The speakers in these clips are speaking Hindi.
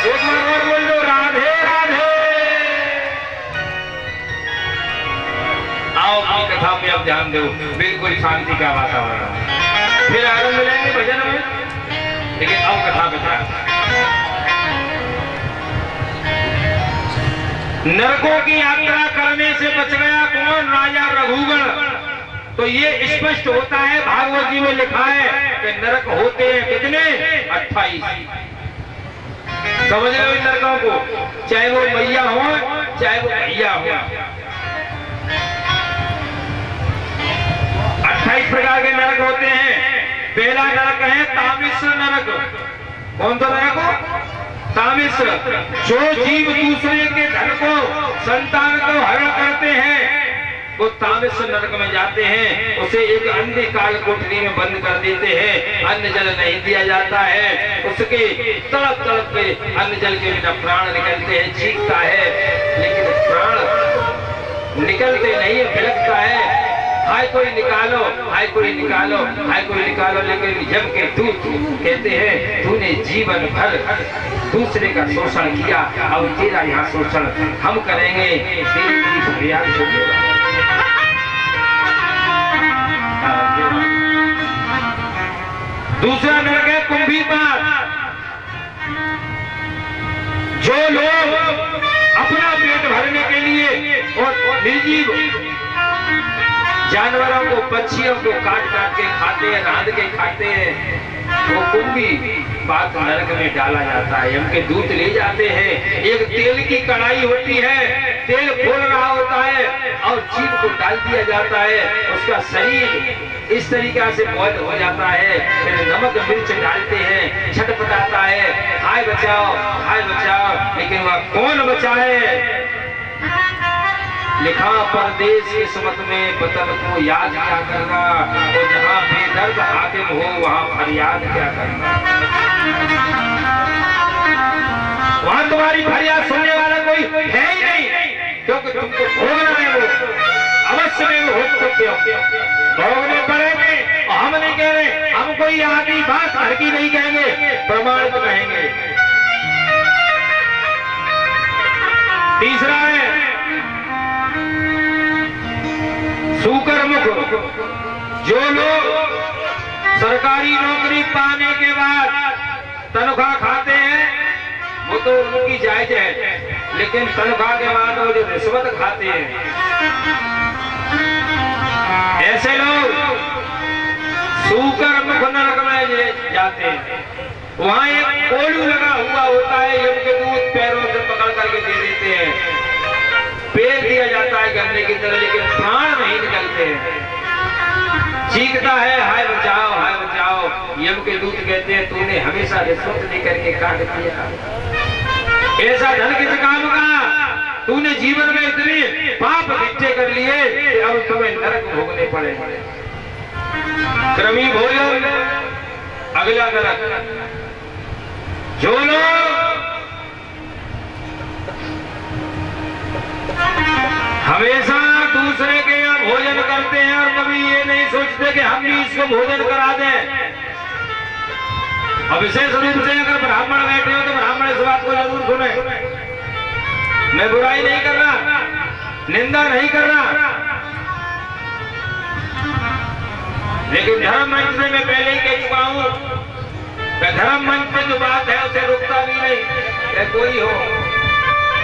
एक बार और बोल दो राधे राधे। आओ अपनी कथा में अब ध्यान दो, बिल्कुल शांति का वातावरण। फिर आनंद लेंगे भजन में, लेकिन अब कथा बता। नरकों की यात्रा करने से बच गया कौन? राजा रघुगण। तो ये स्पष्ट होता है, भागवत जी में लिखा है कि नरक होते हैं कितने? 28। समझ रहे हो इन नरकों को? चाहे वो मैया हो चाहे वो भैया हो, 28 प्रकार के नरक होते हैं। पहला नरक है तामिश्र नरक। कौन सा नरक हो? तामिश्र। जो जीव दूसरे के धन को, संतान को हरण करते हैं वो तामिश्र नरक में जाते हैं। उसे एक अन्य काल कोठरी में बंद कर देते हैं, अन्न जल नहीं दिया जाता है। उसके तड़प तड़प के अन्न जल के बिना प्राण निकलते हैं, चीखता है लेकिन प्राण निकलते नहीं है, बिलखता है। हाय कोई निकालो, हाय कोई निकालो, हाय कोई निकालो। लेकिन जब के दूत कहते हैं तूने जीवन भर दूसरे का शोषण किया, अब तेरा यहाँ शोषण हम करेंगे, तेरी फरियाद सुनेगा। दूसरा नरक है कुंभीपात। जो लोग अपना पेट भरने के लिए और निर्जीव जानवरों को, पक्षियों को काट काट के खाते हैं, रांध के खाते हैं, वो कुंभी बात नरक में डाला जाता है। उनके दूत ले जाते हैं, एक तेल की कढ़ाई होती है, तेल खोल रहा होता है और जीव को डाल दिया जाता है। उसका शरीर इस तरीका से बॉयल हो जाता है, फिर नमक मिर्च डालते हैं, छटपटाता है, हाय बचाओ हाय बचाओ। लेकिन वह कौन बचाए? लिखा परदेश किस्मत में वतन को याद क्या करना, तो जहाँ बेदर्द हाकिम हो वहाँ फरियाद क्या करना। वहाँ तुम्हारी फरियाद सुनने वाला कोई है ही नहीं, क्योंकि तुमको भोगना है। वो अवश्य में वो भोगने पड़ेंगे। और हम नहीं कह रहे, हम कोई आदि बात हर की नहीं कहेंगे, प्रमाणित कहेंगे। तीसरा है सुकर्मुख। जो लोग सरकारी नौकरी पाने के बाद तनख्वाह खाते हैं वो तो उनकी जायज है, लेकिन तनख्वाह के बाद वो जो रिश्वत खाते हैं, ऐसे लोग सुकर्मुख नरक में जाते हैं। वहां एक कोलू लगा हुआ होता है, यमदूत पैरों से पकड़ करके दे देते हैं, पेड़ दिया जाता है गन्ने की तरह, लेकिन प्राण नहीं निकलते हैं। चीखता है हाय बचाओ हाय बचाओ। यम के दूत कहते हैं तूने हमेशा रिश्वत लेकर के काट दिया, ऐसा धन किस काम का? तूने जीवन में इतने पाप इकट्ठे कर लिए कि अब तुम्हें नरक भोगने पड़े। क्रमी भोजन। अगला नरक, जो लोग हमेशा दूसरे के यहाँ भोजन करते हैं और कभी ये नहीं सोचते कि हम भी इसको भोजन करा दें। अब विशेष रूप से अगर ब्राह्मण बैठे हो तो ब्राह्मण इस बात को जरूर सुने। मैं बुराई नहीं कर रहा, निंदा नहीं कर रहा, लेकिन धर्म मंच से मैं पहले ही कह चुका हूं, धर्म मंच पे जो बात है उसे रुकता भी नहीं। कोई हो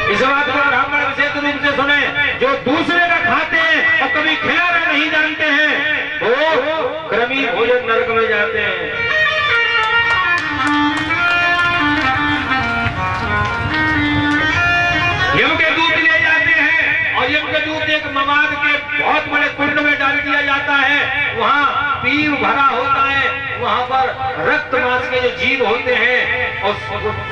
इस बात को ब्राह्मण विशेष रूप से सुने, जो दूसरे का खाते हैं और कभी खिलाना नहीं जानते हैं वो क्रमी भोजन नरक में जाते हैं। यम के दूत ले जाते हैं और यम के दूत एक मवाद के बहुत बड़े कुंड में डाल दिया जाता है। वहाँ पीव भरा होता है, वहाँ पर रक्त मांस के जो जीव होते हैं और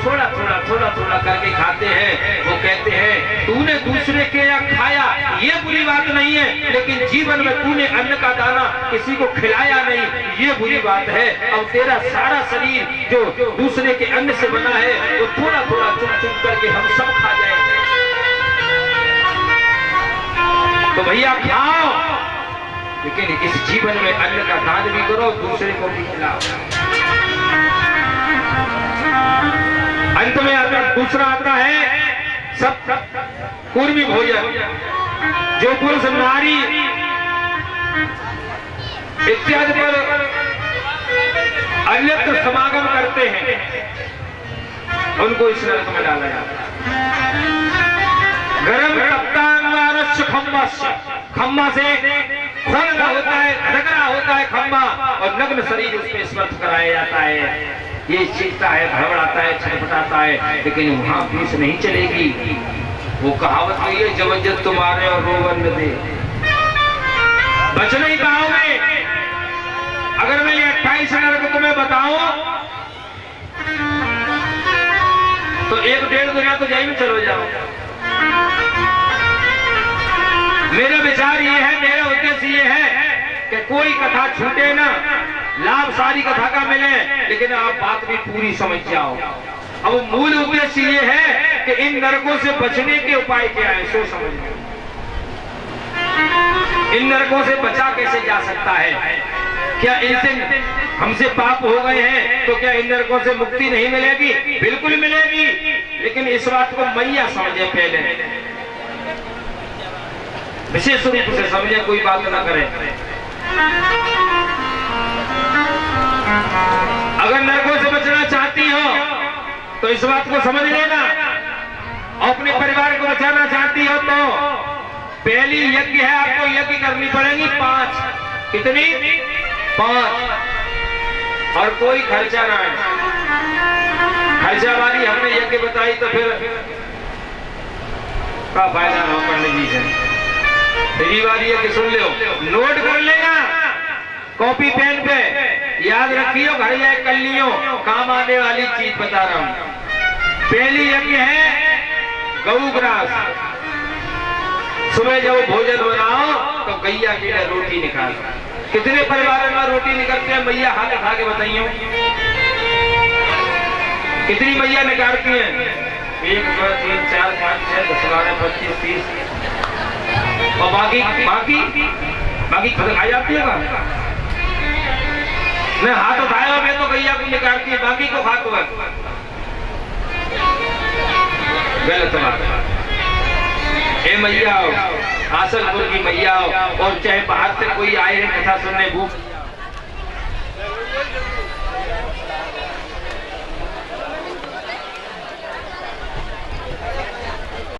थोड़ा थोड़ा थोड़ा थोड़ा करके खाते हैं। वो कहते हैं तूने दूसरे के यहाँ खाया ये बुरी बात नहीं है, लेकिन जीवन में तूने अन्न का दाना किसी को खिलाया नहीं, ये बुरी बात है। अब तेरा सारा शरीर जो दूसरे के अन्न से बना है वो थोड़ा थोड़ा चुन चुन करके हम सब खा जाएंगे। तो भैया खाओ, लेकिन इस जीवन में अन्न का दान भी करो, दूसरे को भी खिलाओ। अंत में दूसरा आता है सब कूर्मी भोजन, जो पुरुष नारी इत्यादि पर अन्यत्र समागम करते हैं उनको इस नरक में डाला जाता है। गरम तप्तांगारस्य खम्मा से खून का होता है, झगड़ा होता है खम्मा, और नग्न शरीर उसमें स्पर्श कराया जाता है। ये चीखता है, भड़बड़ाता है, छटपटाता है, लेकिन वहां फीस नहीं चलेगी। वो कहावत नहीं है, जबरदस्त तुम्हारे और रोवन न दे, बच नहीं पाओगे। अगर मैं ये 28 नरक तुम्हें बताऊं तो 1-1.5 दुनिया तो जाई में चलो जाओ। मेरा विचार ये है, मेरा उद्देश्य ये है कि कोई कथा छूटे ना, लाभ सारी कथा का मिले, लेकिन आप बात भी पूरी समझ जाओ। अब मूल उद्देश्य ये है कि इन नरकों से बचने के उपाय क्या है, सो समझ लो। इन नरकों से बचा कैसे जा सकता है? क्या इनसे हमसे पाप हो गए हैं तो क्या इन नरकों से मुक्ति नहीं मिलेगी? बिल्कुल मिलेगी, लेकिन इस बात को मैया समझे, पहले विशेष रूप से समझे, कोई बात ना करे। अगर नरकों से बचना चाहती हो तो इस बात को समझ लेना, अपने परिवार को बचाना चाहती हो तो पहली यज्ञ है, आपको यज्ञ करनी पड़ेगी 5। कितनी? 5। और कोई खर्चा ना है। खर्चा वाली हमने यज्ञ बताई तो फिर का फायदा ना पंडित जी से। तेरी बारी है कि सुन लो, नोट कर लेना कॉपी पेन पे, याद रखियो, घर जाए कर लियो, काम आने वाली चीज बता रहा हूं। पहली यज्ञ है गौग्रास। सुबह जब भोजन बनाओ तो गैया के लिए रोटी निकालो। कितने परिवार में रोटी निकलते हैं? मैया हाथ उठा के बताइयो, कितनी मैया निकालती हैं? 1 2 3 4 5 6 10 12 25 30, और बाकी खुद खाई जाती है। मैं हाथ उठाया, मैं तो गैया को निकालती है, बाकी को खाते हैं। गलत बात है। ए मैया, आसनपुर की मैया, और चाहे बाहर से कोई आए हैं कथा सुनने, भूख